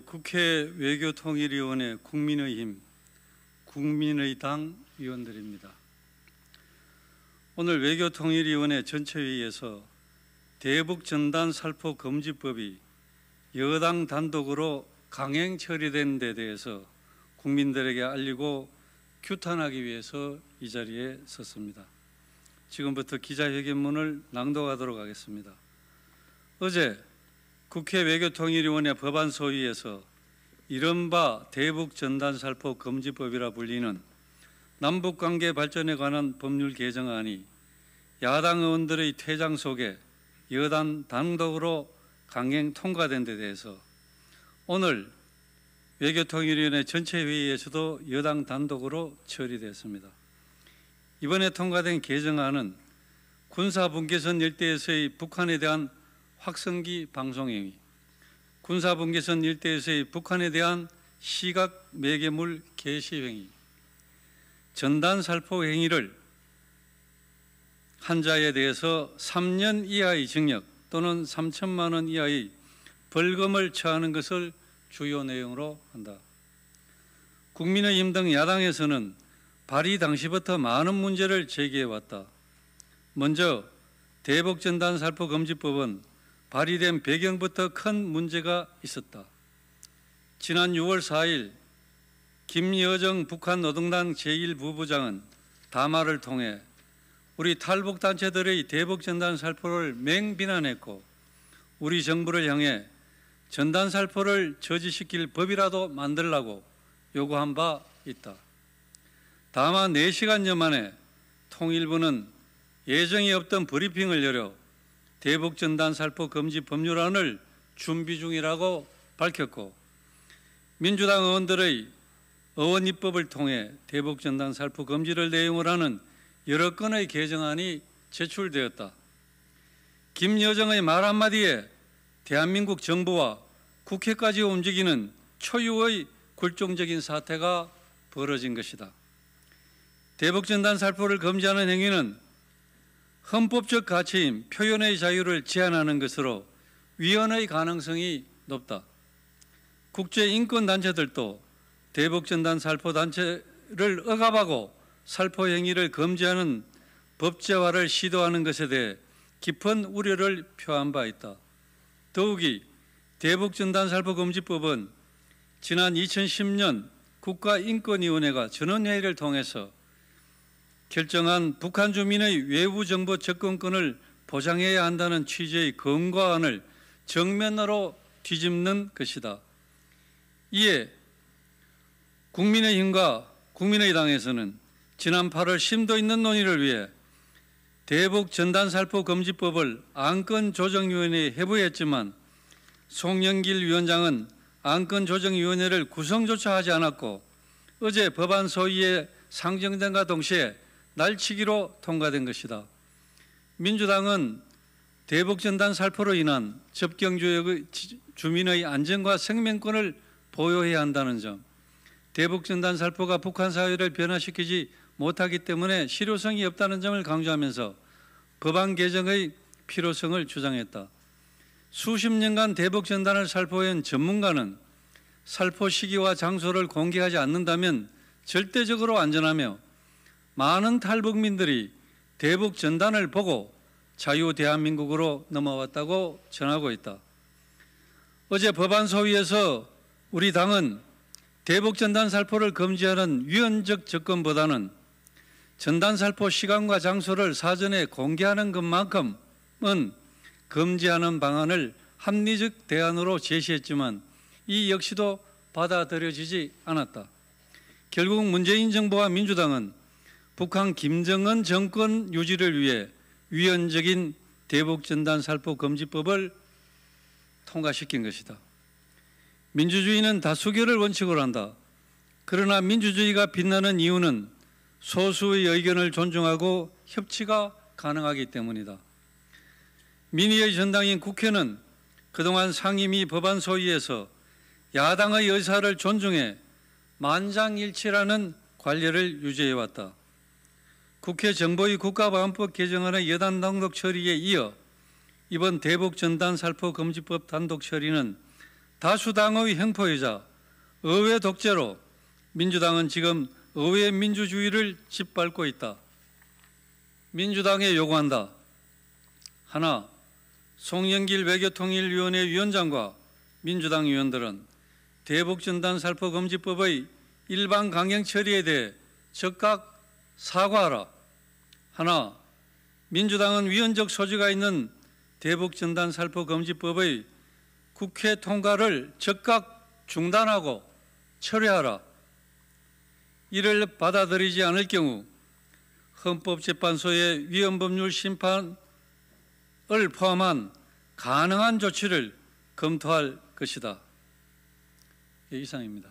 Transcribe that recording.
국회 외교통일위원회 국민의힘, 국민의당 위원들입니다. 오늘 외교통일위원회 전체회의에서 대북전단살포금지법이 여당 단독으로 강행 처리된 데 대해서 국민들에게 알리고 규탄하기 위해서 이 자리에 섰습니다. 지금부터 기자회견문을 낭독하도록 하겠습니다. 어제 국회 외교통일위원회 법안소위에서 이른바 대북전단살포금지법이라 불리는 남북관계 발전에 관한 법률 개정안이 야당 의원들의 퇴장 속에 여당 단독으로 강행 통과된 데 대해서 오늘 외교통일위원회 전체 회의에서도 여당 단독으로 처리됐습니다. 이번에 통과된 개정안은 군사분계선 일대에서의 북한에 대한 확성기 방송행위, 군사분계선 일대에서의 북한에 대한 시각 매개물 게시행위, 전단살포 행위를 한 자에 대해서 3년 이하의 징역 또는 3천만 원 이하의 벌금을 처하는 것을 주요 내용으로 한다. 국민의힘 등 야당에서는 발의 당시부터 많은 문제를 제기해왔다. 먼저 대북전단살포금지법은 발의된 배경부터 큰 문제가 있었다. 지난 6월 4일 김여정 북한 노동당 제1부부장은 담화를 통해 우리 탈북단체들의 대북전단살포를 맹비난했고 우리 정부를 향해 전단살포를 저지시킬 법이라도 만들라고 요구한 바 있다. 다만 4시간여 만에 통일부는 예정이 없던 브리핑을 열어 대북전단살포 금지 법률안을 준비 중이라고 밝혔고 민주당 의원들의 의원 입법을 통해 대북전단살포 금지를 내용으로 하는 여러 건의 개정안이 제출되었다. 김여정의 말 한마디에 대한민국 정부와 국회까지 움직이는 초유의 굴종적인 사태가 벌어진 것이다. 대북전단살포를 금지하는 행위는 헌법적 가치인 표현의 자유를 제한하는 것으로 위헌의 가능성이 높다. 국제인권단체들도 대북전단살포 단체를 억압하고 살포 행위를 금지하는 법제화를 시도하는 것에 대해 깊은 우려를 표한 바 있다. 더욱이 대북전단살포금지법은 지난 2010년 국가인권위원회가 전원회의를 통해서 결정한 북한 주민의 외부 정보 접근권을 보장해야 한다는 취지의 권고안을 정면으로 뒤집는 것이다. 이에 국민의힘과 국민의당에서는 지난 8월 심도 있는 논의를 위해 대북전단살포금지법을 안건조정위원회에 회부했지만 송영길 위원장은 안건조정위원회를 구성조차 하지 않았고 어제 법안 소위에 상정된과 동시에 날치기로 통과된 것이다. 민주당은 대북전단살포로 인한 접경지역의 주민의 안전과 생명권을 보호해야 한다는 점, 대북전단살포가 북한 사회를 변화시키지 못하기 때문에 실효성이 없다는 점을 강조하면서 법안 개정의 필요성을 주장했다. 수십 년간 대북전단을 살포해온 전문가는 살포 시기와 장소를 공개하지 않는다면 절대적으로 안전하며 많은 탈북민들이 대북전단을 보고 자유 대한민국으로 넘어왔다고 전하고 있다. 어제 법안 소위에서 우리 당은 대북전단살포를 금지하는 위헌적 접근보다는 전단살포 시간과 장소를 사전에 공개하는 것만큼은 금지하는 방안을 합리적 대안으로 제시했지만 이 역시도 받아들여지지 않았다. 결국 문재인 정부와 민주당은 북한 김정은 정권 유지를 위해 위헌적인 대북전단살포금지법을 통과시킨 것이다. 민주주의는 다수결을 원칙으로 한다. 그러나 민주주의가 빛나는 이유는 소수의 의견을 존중하고 협치가 가능하기 때문이다. 민의의 전당인 국회는 그동안 상임위 법안 소위에서 야당의 의사를 존중해 만장일치라는 관례를 유지해왔다. 국회 정보위 국가보안법 개정안의 여당 단독 처리에 이어 이번 대북전단살포금지법 단독 처리는 다수당의 횡포이자 의회 독재로 민주당은 지금 의회 민주주의를 짓밟고 있다. 민주당에 요구한다. 하나, 송영길 외교통일위원회 위원장과 민주당 의원들은 대북전단살포금지법의 일반 강행 처리에 대해 즉각 사과하라. 하나, 민주당은 위헌적 소지가 있는 대북전단살포금지법의 국회 통과를 즉각 중단하고 철회하라. 이를 받아들이지 않을 경우 헌법재판소의 위헌법률 심판을 포함한 가능한 조치를 검토할 것이다. 이상입니다.